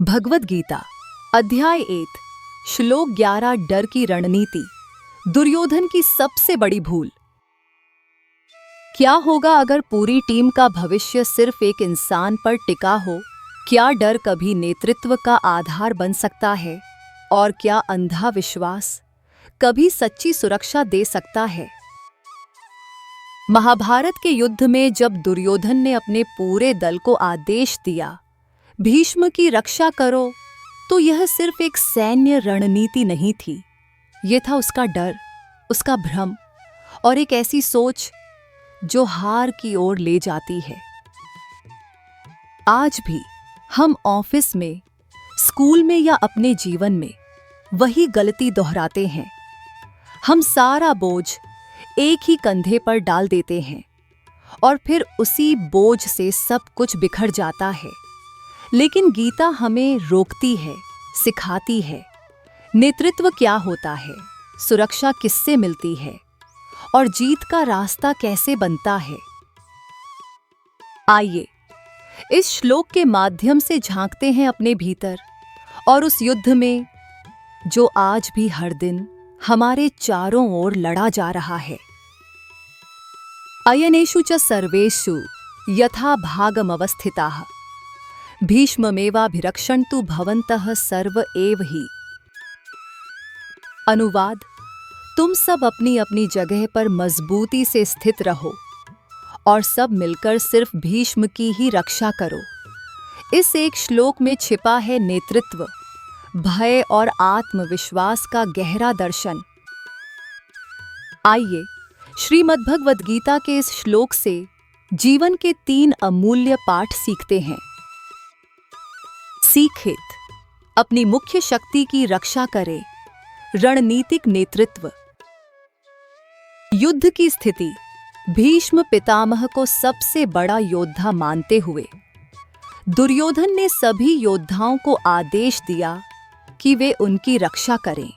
भगवद गीता अध्याय 1 श्लोक 11 डर की रणनीति। दुर्योधन की सबसे बड़ी भूल। क्या होगा अगर पूरी टीम का भविष्य सिर्फ एक इंसान पर टिका हो? क्या डर कभी नेतृत्व का आधार बन सकता है? और क्या अंधा विश्वास कभी सच्ची सुरक्षा दे सकता है? महाभारत के युद्ध में जब दुर्योधन ने अपने पूरे दल को आदेश दिया, भीष्म की रक्षा करो, तो यह सिर्फ एक सैन्य रणनीति नहीं थी। यह था उसका डर, उसका भ्रम और एक ऐसी सोच जो हार की ओर ले जाती है। आज भी हम ऑफिस में, स्कूल में या अपने जीवन में वही गलती दोहराते हैं। हम सारा बोझ एक ही कंधे पर डाल देते हैं और फिर उसी बोझ से सब कुछ बिखर जाता है। लेकिन गीता हमें रोकती है, सिखाती है नेतृत्व क्या होता है, सुरक्षा किससे मिलती है और जीत का रास्ता कैसे बनता है। आइए इस श्लोक के माध्यम से झांकते हैं अपने भीतर और उस युद्ध में जो आज भी हर दिन हमारे चारों ओर लड़ा जा रहा है। अयनेषु च सर्वेषु यथा भागमवस्थिताः भीष्ममेवाभिरक्षन्तु भवन्तः सर्व एव हि। अनुवाद: तुम सब अपनी अपनी जगह पर मजबूती से स्थित रहो और सब मिलकर सिर्फ भीष्म की ही रक्षा करो। इस एक श्लोक में छिपा है नेतृत्व, भय और आत्मविश्वास का गहरा दर्शन। आइए श्रीमद्भगवद गीता के इस श्लोक से जीवन के 3 अमूल्य पाठ सीखते हैं। सीखित, अपनी मुख्य शक्ति की रक्षा करें। रणनीतिक नेतृत्व। युद्ध की स्थिति। भीष्म पितामह को सबसे बड़ा योद्धा मानते हुए दुर्योधन ने सभी योद्धाओं को आदेश दिया कि वे उनकी रक्षा करें।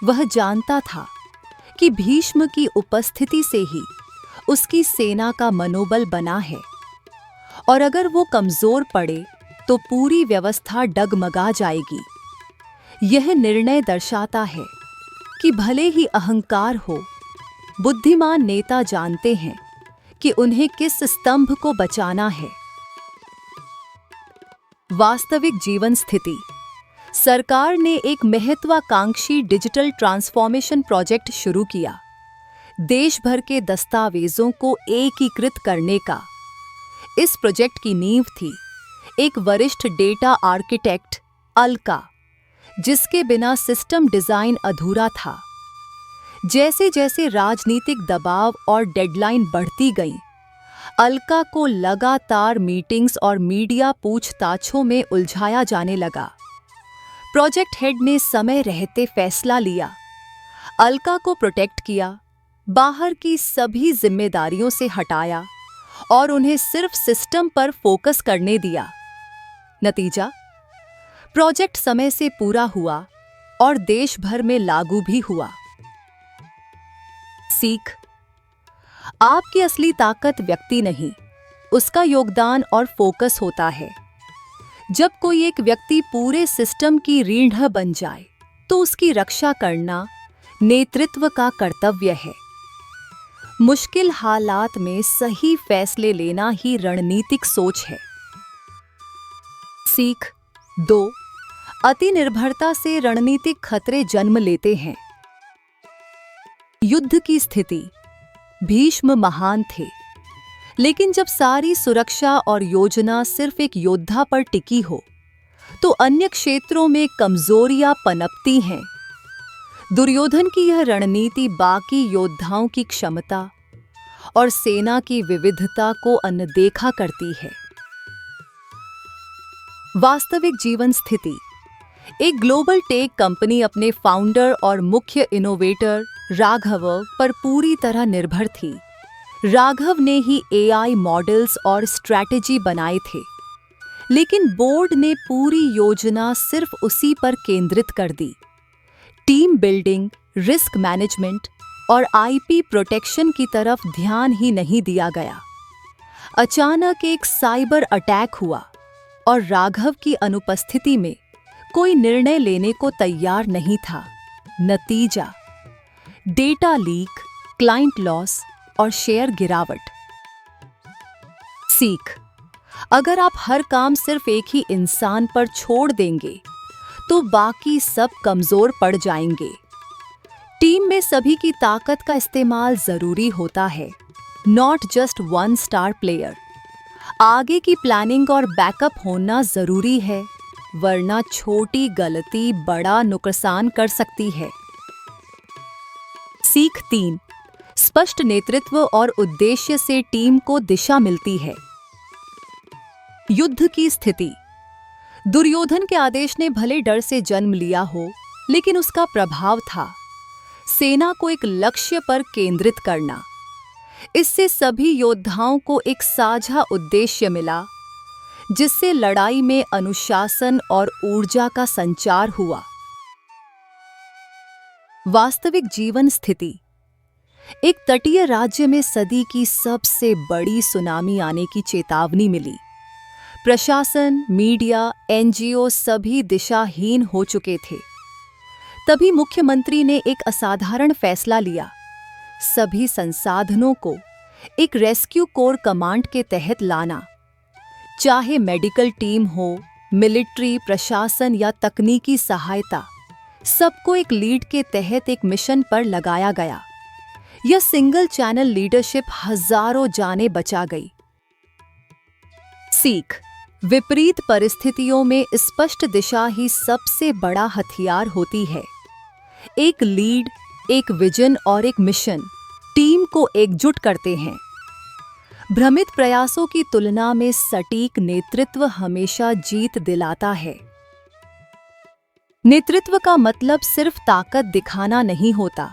वह जानता था कि भीष्म की उपस्थिति से ही उसकी सेना का मनोबल बना है और अगर वो कमजोर पड़े तो पूरी व्यवस्था डगमगा जाएगी। यह निर्णय दर्शाता है कि भले ही अहंकार हो, बुद्धिमान नेता जानते हैं कि उन्हें किस स्तंभ को बचाना है। वास्तविक जीवन स्थिति। सरकार ने एक महत्वाकांक्षी डिजिटल ट्रांसफॉर्मेशन प्रोजेक्ट शुरू किया, देश भर के दस्तावेजों को एकीकृत करने का। इस प्रोजेक्ट की नींव थी एक वरिष्ठ डेटा आर्किटेक्ट अलका, जिसके बिना सिस्टम डिजाइन अधूरा था। जैसे जैसे राजनीतिक दबाव और डेडलाइन बढ़ती गईं, अलका को लगातार मीटिंग्स और मीडिया पूछताछों में उलझाया जाने लगा। प्रोजेक्ट हेड ने समय रहते फैसला लिया, अलका को प्रोटेक्ट किया, बाहर की सभी जिम्मेदारियों से हटाया और उन्हें सिर्फ सिस्टम पर फोकस करने दिया। नतीजा, प्रोजेक्ट समय से पूरा हुआ और देश भर में लागू भी हुआ। सीख। आपकी असली ताकत व्यक्ति नहीं, उसका योगदान और फोकस होता है। जब कोई एक व्यक्ति पूरे सिस्टम की रीढ़ बन जाए तो उसकी रक्षा करना नेतृत्व का कर्तव्य है। मुश्किल हालात में सही फैसले लेना ही रणनीतिक सोच है। सीख 2। अति निर्भरता से रणनीतिक खतरे जन्म लेते हैं। युद्ध की स्थिति। भीष्म महान थे, लेकिन जब सारी सुरक्षा और योजना सिर्फ एक योद्धा पर टिकी हो तो अन्य क्षेत्रों में कमजोरियां पनपती हैं। दुर्योधन की यह रणनीति बाकी योद्धाओं की क्षमता और सेना की विविधता को अनदेखा करती है। वास्तविक जीवन स्थिति। एक ग्लोबल टेक कंपनी अपने फाउंडर और मुख्य इनोवेटर राघव पर पूरी तरह निर्भर थी। राघव ने ही एआई मॉडल्स और स्ट्रैटेजी बनाए थे, लेकिन बोर्ड ने पूरी योजना सिर्फ उसी पर केंद्रित कर दी। टीम बिल्डिंग, रिस्क मैनेजमेंट और आईपी प्रोटेक्शन की तरफ ध्यान ही नहीं दिया गया। अचानक एक साइबर अटैक हुआ और राघव की अनुपस्थिति में कोई निर्णय लेने को तैयार नहीं था। नतीजा, डेटा लीक, क्लाइंट लॉस और शेयर गिरावट। सीख, अगर आप हर काम सिर्फ एक ही इंसान पर छोड़ देंगे तो बाकी सब कमजोर पड़ जाएंगे। टीम में सभी की ताकत का इस्तेमाल जरूरी होता है, not just one star player. आगे की प्लानिंग और बैकअप होना जरूरी है, वरना छोटी गलती बड़ा नुकसान कर सकती है। सीख 3, स्पष्ट नेतृत्व और उद्देश्य से टीम को दिशा मिलती है। युद्ध की स्थिति। दुर्योधन के आदेश ने भले डर से जन्म लिया हो, लेकिन उसका प्रभाव था सेना को एक लक्ष्य पर केंद्रित करना। इससे सभी योद्धाओं को एक साझा उद्देश्य मिला, जिससे लड़ाई में अनुशासन और ऊर्जा का संचार हुआ। वास्तविक जीवन स्थिति। एक तटीय राज्य में सदी की सबसे बड़ी सुनामी आने की चेतावनी मिली। प्रशासन, मीडिया, एनजीओ सभी दिशाहीन हो चुके थे। तभी मुख्यमंत्री ने एक असाधारण फैसला लिया, सभी संसाधनों को एक रेस्क्यू कोर कमांड के तहत लाना। चाहे मेडिकल टीम हो, मिलिट्री, प्रशासन या तकनीकी सहायता, सबको एक लीड के तहत एक मिशन पर लगाया गया। यह सिंगल चैनल लीडरशिप हजारों जानें बचा गई। सीख, विपरीत परिस्थितियों में स्पष्ट दिशा ही सबसे बड़ा हथियार होती है। एक लीड, एक विजन और एक मिशन टीम को एकजुट करते हैं। भ्रमित प्रयासों की तुलना में सटीक नेतृत्व हमेशा जीत दिलाता है। नेतृत्व का मतलब सिर्फ ताकत दिखाना नहीं होता,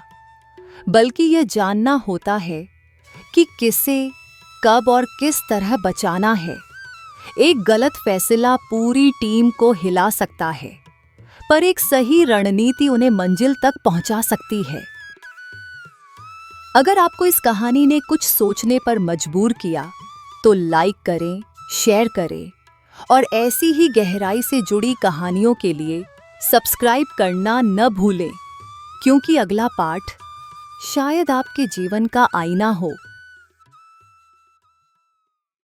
बल्कि यह जानना होता है कि किसे, कब और किस तरह बचाना है। एक गलत फैसला पूरी टीम को हिला सकता है, पर एक सही रणनीति उन्हें मंजिल तक पहुंचा सकती है। अगर आपको इस कहानी ने कुछ सोचने पर मजबूर किया, तो लाइक करें, शेयर करें और ऐसी ही गहराई से जुड़ी कहानियों के लिए सब्सक्राइब करना न भूलें, क्योंकि अगला पार्ट शायद आपके जीवन का आईना हो।